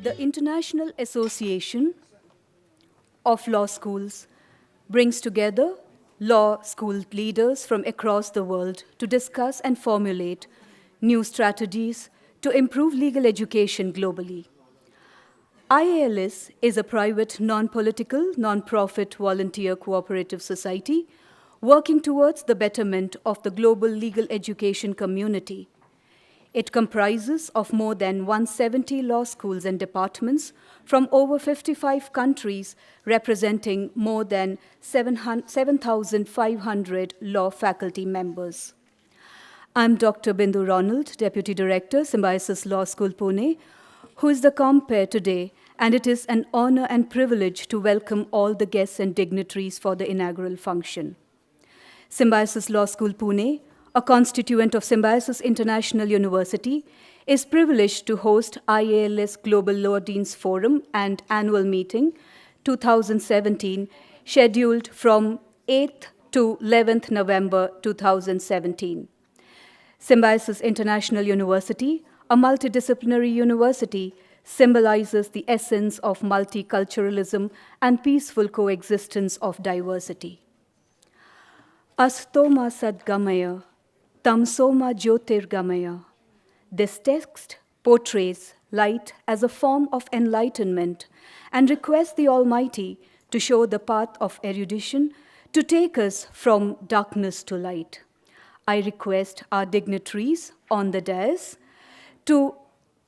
The International Association of Law Schools brings together law school leaders from across the world to discuss and formulate new strategies to improve legal education globally. IALS is a private, non-political, non-profit volunteer cooperative society working towards the betterment of the global legal education community. It comprises of more than 170 law schools and departments from over 55 countries, representing more than 7,500 law faculty members. I'm Dr. Bindu Ronald, Deputy Director, Symbiosis Law School, Pune, who is the compere today, and it is an honor and privilege to welcome all the guests and dignitaries for the inaugural function. Symbiosis Law School, Pune, a constituent of Symbiosis International University, is privileged to host IALS Global Law Deans Forum and Annual Meeting 2017, scheduled from 8th to 11th November 2017. Symbiosis International University, a multidisciplinary university, symbolizes the essence of multiculturalism and peaceful coexistence of diversity. Astoma Sadgamaya, Tamsoma Jyotirgamaya. This text portrays light as a form of enlightenment and requests the Almighty to show the path of erudition to take us from darkness to light. I request our dignitaries on the dais to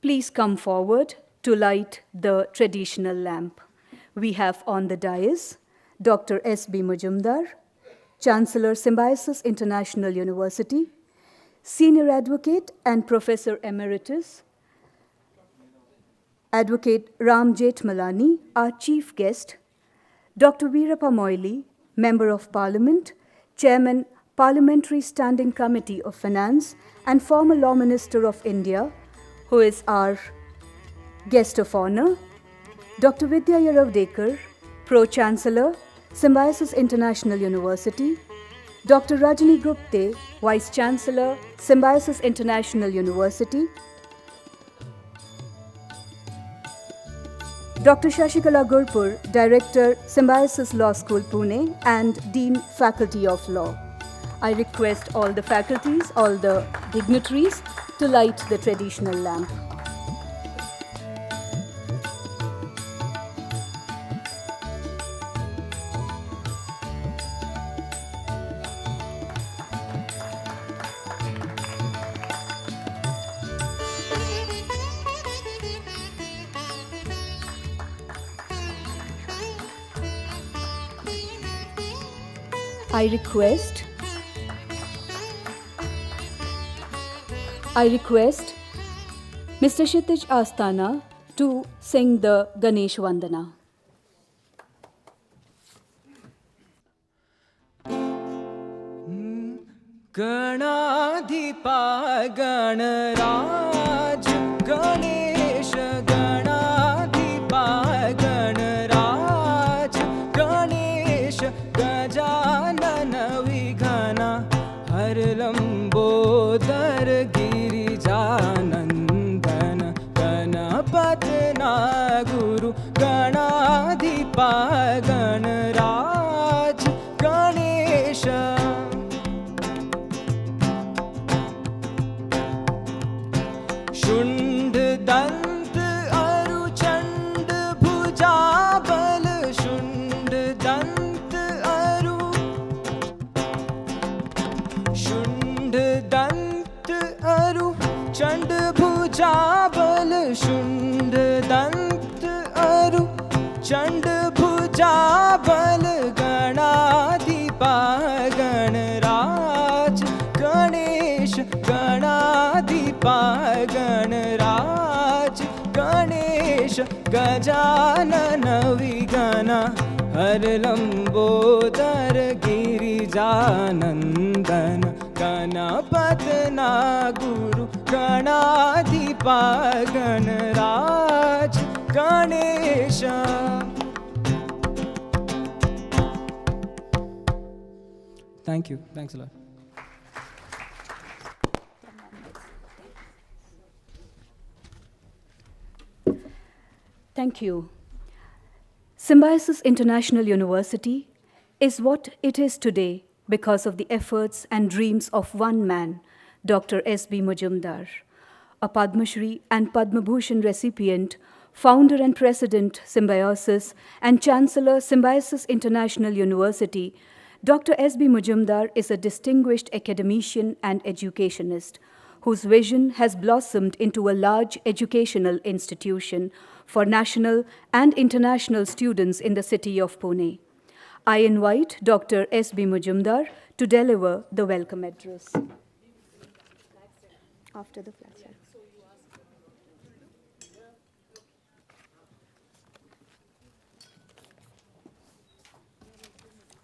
please come forward to light the traditional lamp. We have on the dais Dr. S.B. Majumdar, Chancellor, Symbiosis International University, Senior Advocate and Professor Emeritus, Advocate Ram Jethmalani, our Chief Guest, Dr. Veerappa Moily, Member of Parliament, Chairman, Parliamentary Standing Committee of Finance, and former Law Minister of India, who is our guest of honor, Dr. Vidya Yaravdekar, Pro-Chancellor, Symbiosis International University, Dr. Rajni Gupte, Vice-Chancellor, Symbiosis International University, Dr. Shashikala Gurpur, Director, Symbiosis Law School, Pune, and Dean, Faculty of Law. I request all the faculties, all the dignitaries to light the traditional lamp. I request Mr. Kshitij Asthana to sing the Ganesh Vandana. Ganadhipa Ganaraj Ganesh Ganadhipa Ganaraj Ganesh Gajanana Vighana Harlambodar Girijanandana Ganapatna Guru Ganadhipa Ganaraj Ganesha Shund Dant Aru Chand Bhuja Bal Shund Dant Aru Shund Dant Aru Chand Bhuja Bal Shund Dant Aru Chand Bhuja Bal Ganadhipa Ganaraj Ganesh Ganadhipa Ganaraj Ganesh Gajanana Vighana Harlambodar Girijanandana Ganapatna Guru Ganadhipa Ganaraj Ganesha. Thank you. Thanks a lot. Thank you. Symbiosis International University is what it is today because of the efforts and dreams of one man, Dr. S.B. Majumdar, a Padma Shri and Padma Bhushan recipient, founder and president, Symbiosis, and chancellor, Symbiosis International University. Dr. S.B. Majumdar is a distinguished academician and educationist whose vision has blossomed into a large educational institution for national and international students in the city of Pune. I invite Dr. S.B. Majumdar to deliver the welcome address. After the flag ceremony.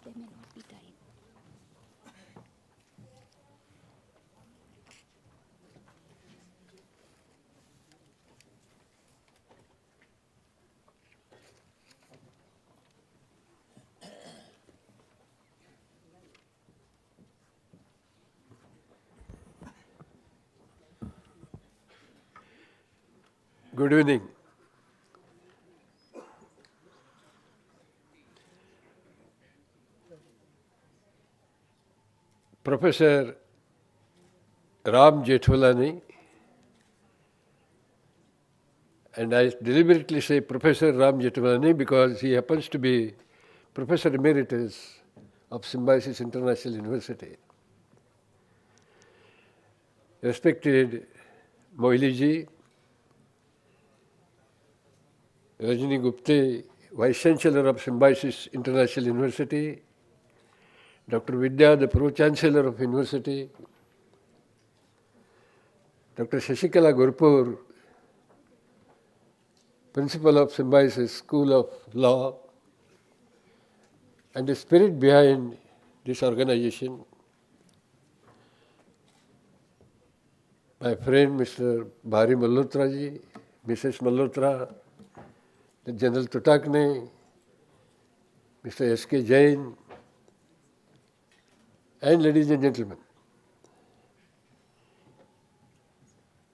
There may not be time. Good evening. Professor Ram Jethmalani, and I deliberately say Professor Ram Jethmalani because he happens to be Professor Emeritus of Symbiosis International University. Respected Moili ji, Rajini Gupte, Vice Chancellor of Symbiosis International University, Dr. Vidya, the Pro-Chancellor of University, Dr. Shashikala Gurpur, Principal of Symbiosis School of Law, and the spirit behind this organization, my friend Mr. Bhari Malhotra ji, Mrs. Malhotra, the General Tutakne, Mr. S.K. Jain, and ladies and gentlemen.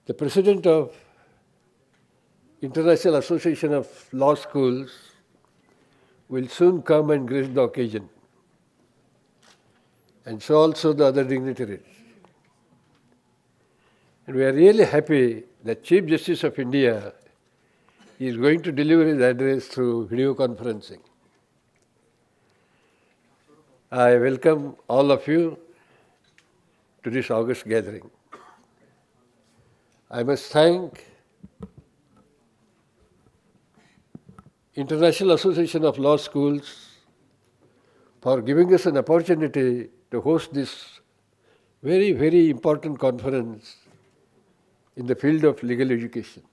The President of International Association of Law Schools will soon come and grace the occasion, and so also the other dignitaries. And we are really happy that Chief Justice of India is going to deliver his address through video conferencing. I welcome all of you to this August gathering. I must thank International Association of Law Schools for giving us an opportunity to host this very, very important conference in the field of legal education.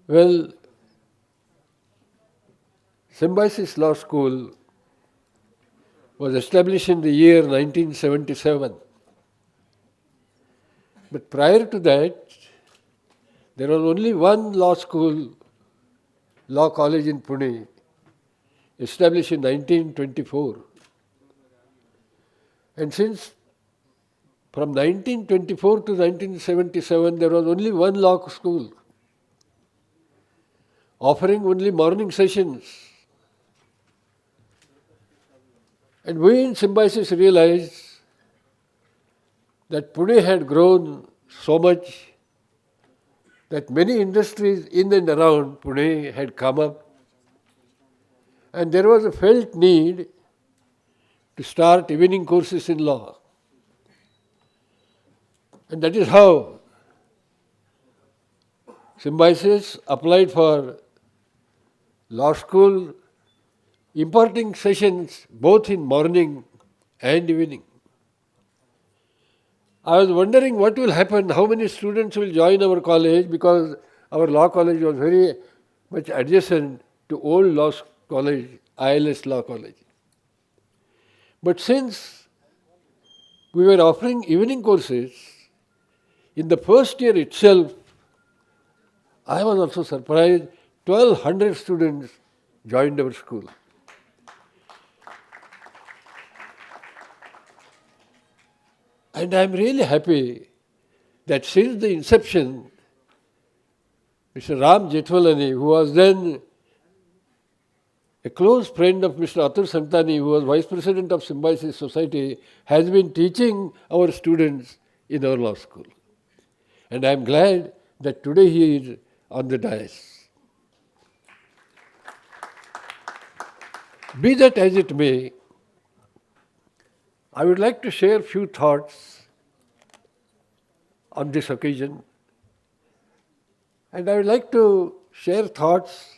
Well, Symbiosis Law School was established in the year 1977. But prior to that, there was only one law school, law college in Pune, established in 1924. And since from 1924 to 1977, there was only one law school, offering only morning sessions. And we in Symbiosis realized that Pune had grown so much that many industries in and around Pune had come up, and there was a felt need to start evening courses in law. And that is how Symbiosis applied for law school, imparting sessions both in morning and evening. I was wondering what will happen, how many students will join our college, because our law college was very much adjacent to old law college, IALS law college. But since we were offering evening courses, in the first year itself, I was also surprised, 1,200 students joined our school. And I am really happy that since the inception, Mr. Ram Jethmalani, who was then a close friend of Mr. Atul Santani, who was Vice President of Symbiosis Society, has been teaching our students in our law school. And I am glad that today he is on the dais. Be that as it may, I would like to share a few thoughts on this occasion. And I would like to share thoughts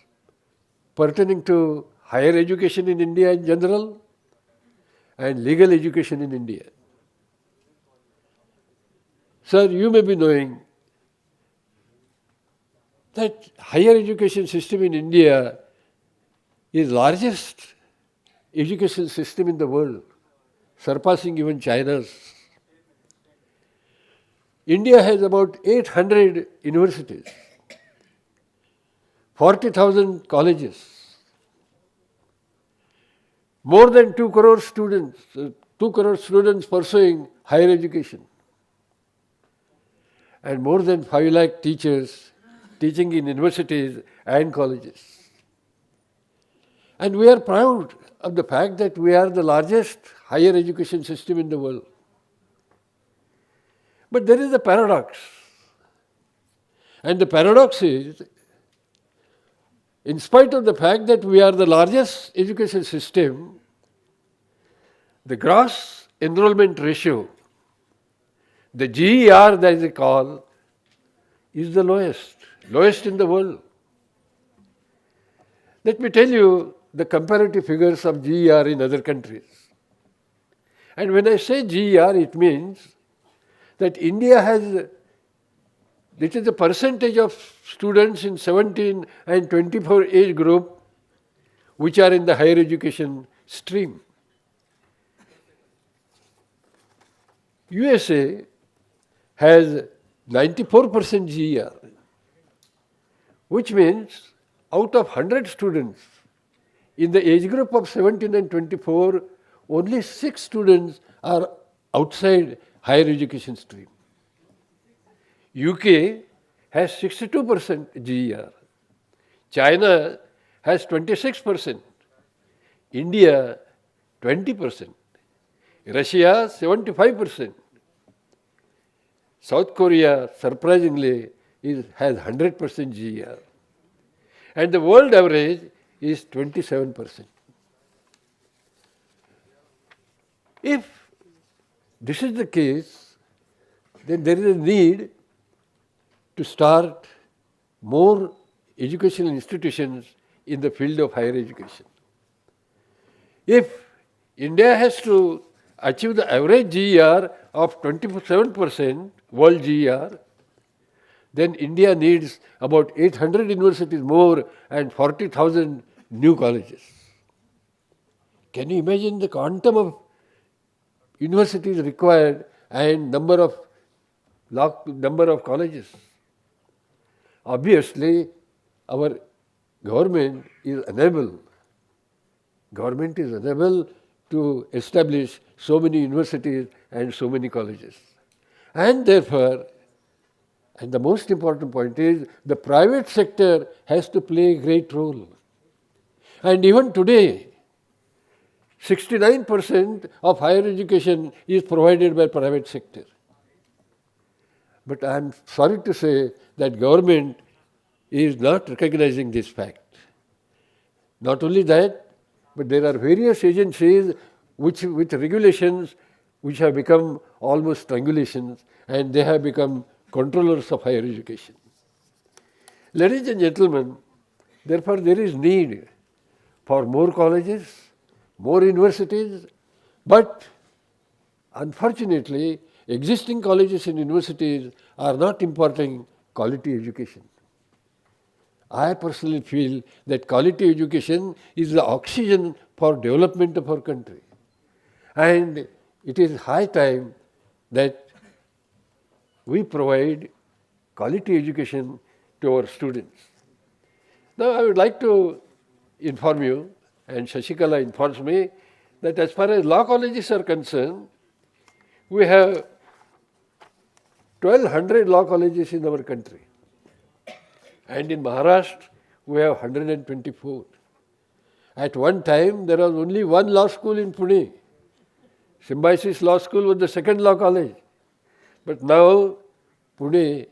pertaining to higher education in India in general and legal education in India. Sir, you may be knowing that higher education system in India is largest education system in the world, surpassing even China's. India has about 800 universities, 40,000 colleges, more than 2 crore students, 2 crore students pursuing higher education, and more than 5 lakh teachers teaching in universities and colleges. And we are proud of the fact that we are the largest higher education system in the world. But there is a paradox. And the paradox is, in spite of the fact that we are the largest education system, the gross enrollment ratio, the GER that they call, is the lowest in the world. Let me tell you the comparative figures of GER in other countries. And when I say GER, it means that India has, this is the percentage of students in 17 and 24 age group which are in the higher education stream. USA has 94% GER, which means out of 100 students in the age group of 17 and 24, only 6 students are outside higher education stream. UK has 62% GER. China has 26%. India 20%. Russia 75%. South Korea, surprisingly, has 100% GER. And the world average is 27%. If this is the case, then there is a need to start more educational institutions in the field of higher education. If India has to achieve the average GER of 27% world GER, then India needs about 800 universities more and 40,000 new colleges. Can you imagine the quantum of universities required and number of colleges? Obviously, our government is unable to establish so many universities and so many colleges. And therefore, and the most important point is, the private sector has to play a great role. And even today, 69% of higher education is provided by private sector. But I am sorry to say that government is not recognizing this fact. Not only that, but there are various agencies with regulations which have become almost strangulations, and they have become controllers of higher education. Ladies and gentlemen, therefore there is need for more colleges, more universities, but unfortunately existing colleges and universities are not imparting quality education. I personally feel that quality education is the oxygen for development of our country. And it is high time that we provide quality education to our students. Now I would like to inform you, and Shashikala informs me, that as far as law colleges are concerned, we have 1,200 law colleges in our country. And in Maharashtra, we have 124. At one time, there was only one law school in Pune. Symbiosis Law School was the second law college. But now, Pune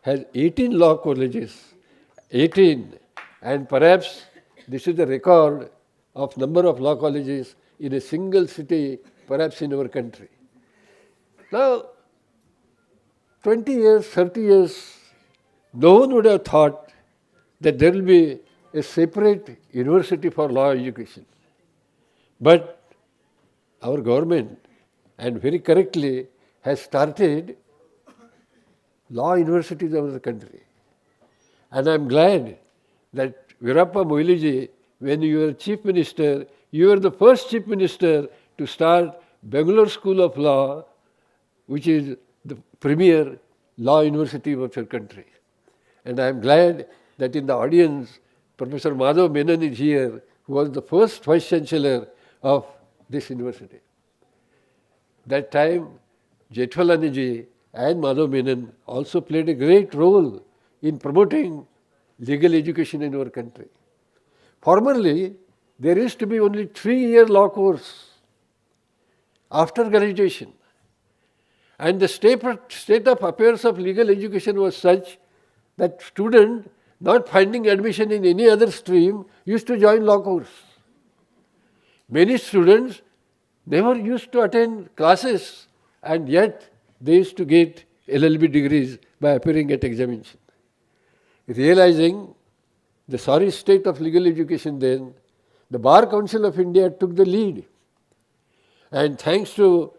has 18 law colleges. 18. And perhaps this is the record of number of law colleges in a single city, perhaps in our country. Now, 20 years, 30 years, no one would have thought that there will be a separate university for law education. But our government, and very correctly, has started law universities over the country. And I am glad that Virappa Moiliji, when you were Chief Minister, you were the first Chief Minister to start Bangalore School of Law, which is the premier law university of your country. And I am glad that in the audience, Professor Madhav Menon is here, who was the first Vice Chancellor of this university. That time, Jethwalani ji and Madhav Menon also played a great role in promoting legal education in our country. Formerly, there used to be only 3-year law course after graduation. And the state of affairs of legal education was such that student not finding admission in any other stream used to join law course. Many students never used to attend classes, and yet they used to get LLB degrees by appearing at examination. Realizing the sorry state of legal education then, the Bar Council of India took the lead. And thanks to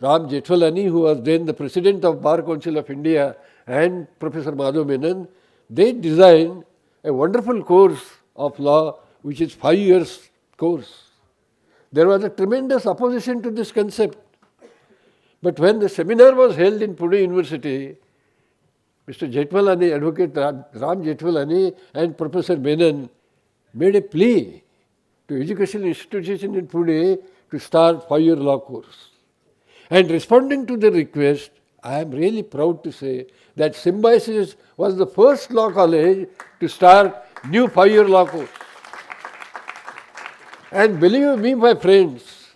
Ram Jethwalani, who was then the President of Bar Council of India, and Professor Madhav Menon, they designed a wonderful course of law, which is 5 years course. There was a tremendous opposition to this concept. But when the seminar was held in Pune University, Mr. Jethwalani, Advocate Ram Jethwalani and Professor Menon made a plea to educational institutions in Pune to start 5-year law course. And responding to the request, I am really proud to say that Symbiosis was the first law college to start new 5-year law course. And believe me, my friends,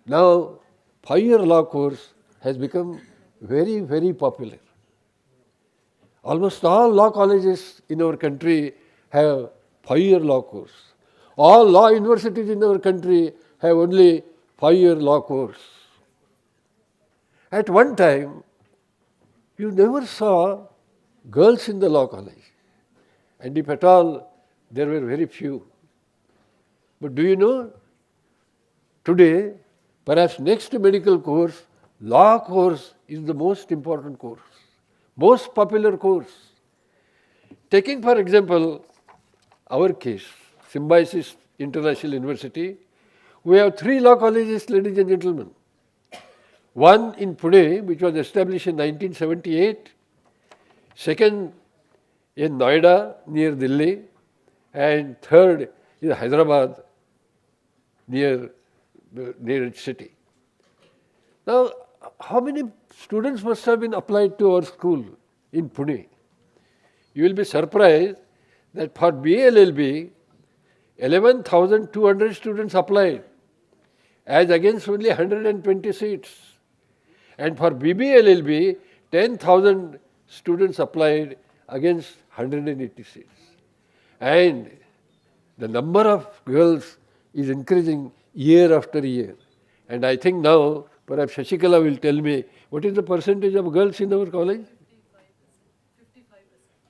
now 5-year law course has become very, very popular. Almost all law colleges in our country have 5-year law course. All law universities in our country have only 5-year law course. At one time, you never saw girls in the law college. And if at all, there were very few. But do you know, today, perhaps next to medical course, law course is the most important course, most popular course. Taking for example, our case, Symbiosis International University, we have 3 law colleges, ladies and gentlemen. One in Pune, which was established in 1978. Second in Noida, near Delhi. And third is Hyderabad, near its city. Now, how many students must have been applied to our school in Pune? You will be surprised that for BLLB, 11,200 students applied, as against only 120 seats. And for BBLLB, 10,000 students applied against 180 seats. And the number of girls is increasing year after year. And I think now, perhaps Shashikala will tell me, what is the percentage of girls in our college?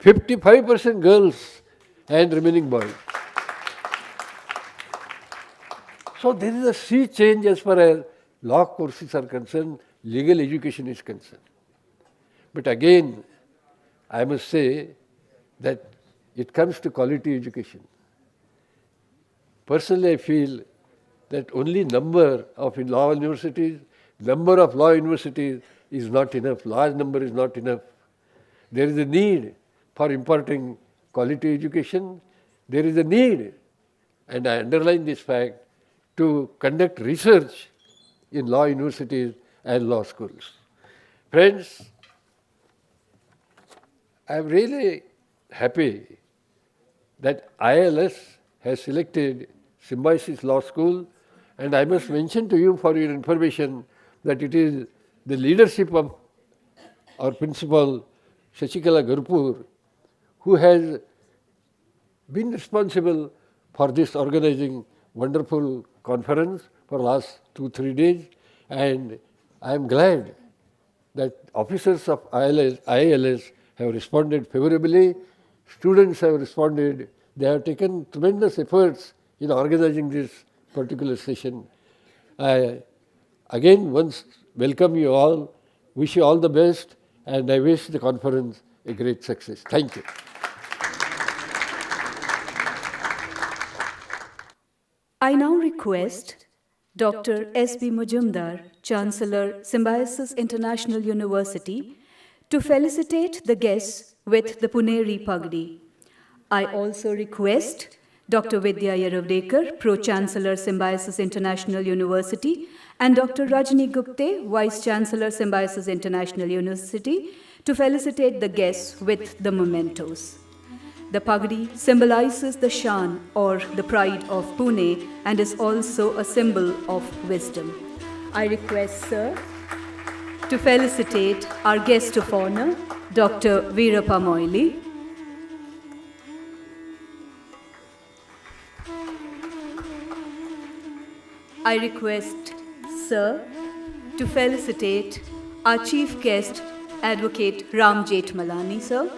55% girls and remaining boys. So there is a sea change as far as law courses are concerned, legal education is concerned. But again, I must say that it comes to quality education. Personally, I feel that only number of law universities is not enough. Large number is not enough. There is a need for imparting quality education. There is a need, and I underline this fact, to conduct research in law universities and law schools. Friends, I am really happy that IALS has selected Symbiosis Law School, and I must mention to you for your information that it is the leadership of our principal Shashikala Gurpur who has been responsible for this organizing wonderful conference for last 2-3 days, and I am glad that officers of IALS have responded favorably, students have responded, they have taken tremendous efforts in organizing this particular session. I again once welcome you all, wish you all the best, and I wish the conference a great success. Thank you. I now request Dr. S.B. Majumdar, Chancellor, Symbiosis International University, to felicitate the guests with the Puneri Pagdi. I also request Dr. Vidya Yaravdekar, Pro-Chancellor, Symbiosis International University, and Dr. Rajni Gupte, Vice-Chancellor, Symbiosis International University, to felicitate the guests with the mementos. The Pagdi symbolizes the shan or the pride of Pune and is also a symbol of wisdom. I request, sir, to felicitate our guest of honor, Dr. Veerappa Moily. I request, sir, to felicitate our chief guest, Advocate Ram Jethmalani, sir.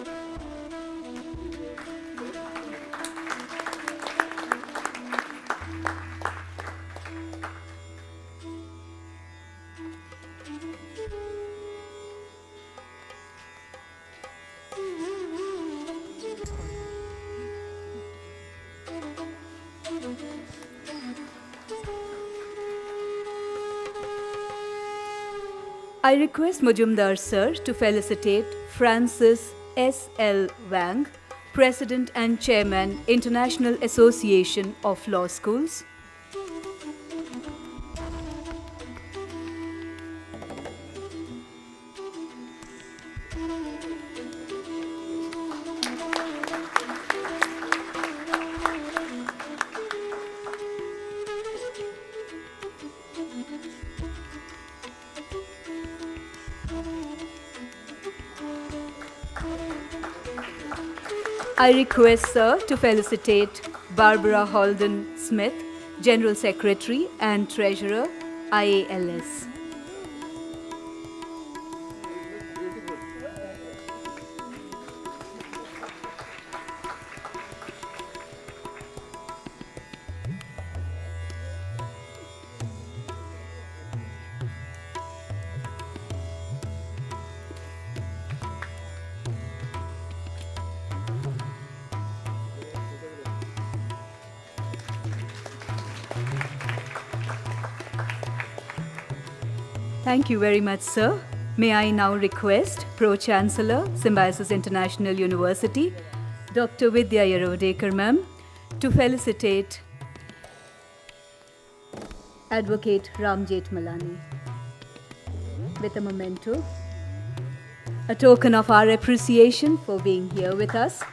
I request Majumdar sir to felicitate Francis S. L. Wang, President and Chairman, International Association of Law Schools. I request, sir, to felicitate Barbara Holden Smith, General Secretary and Treasurer, IALS. Thank you very much, sir. May I now request Pro-Chancellor, Symbiosis International University, Dr. Vidya Yaravdekar, ma'am, to felicitate Advocate Ram Jethmalani with a memento, a token of our appreciation for being here with us.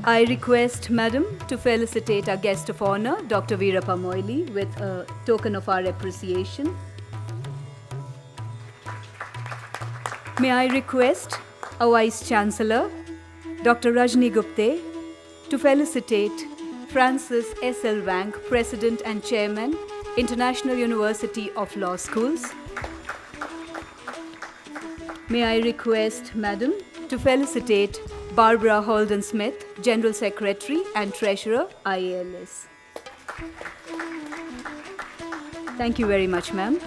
I request, Madam, to felicitate our guest of honor, Dr. Veerappa Moily, with a token of our appreciation. May I request our Vice Chancellor, Dr. Rajni Gupte, to felicitate Francis S. L. Wang, President and Chairman, International University of Law Schools. May I request, Madam, to felicitate Barbara Holden Smith, General Secretary and Treasurer, IALS. Thank you very much, ma'am.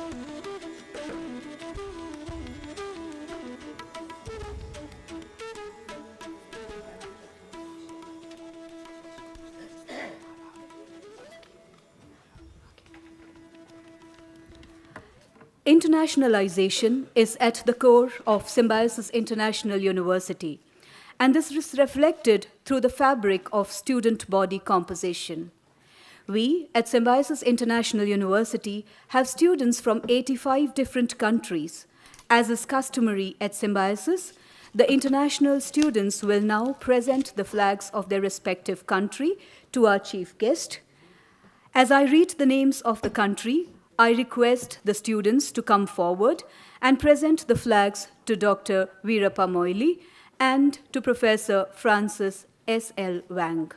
Internationalization is at the core of Symbiosis International University, and this is reflected through the fabric of student body composition. We at Symbiosis International University have students from 85 different countries, As is customary at Symbiosis, the international students will now present the flags of their respective country to our chief guest. As I read the names of the country, I request the students to come forward and present the flags to Dr. Veerappa Moily and to Professor Francis S.L. Wang.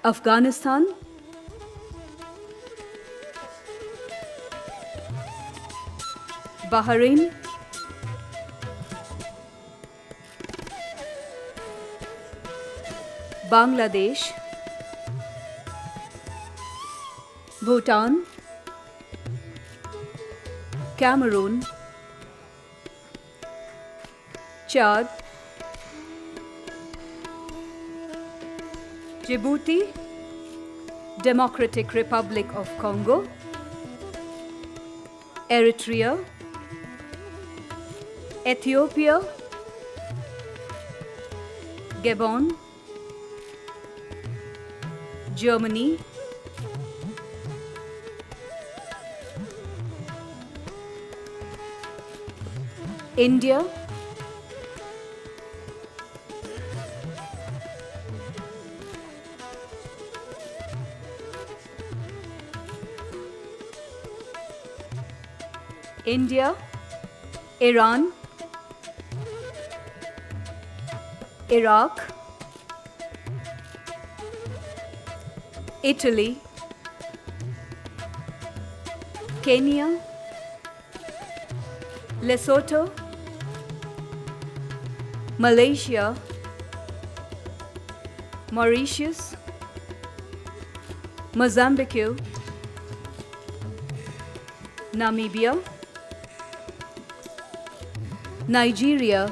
Afghanistan, Bahrain, Bangladesh, Bhutan, Cameroon, Chad, Djibouti, Democratic Republic of Congo, Eritrea, Ethiopia, Gabon, Germany, India, Iran, Iraq, Italy, Kenya, Lesotho, Malaysia, Mauritius, Mozambique, Namibia, Nigeria,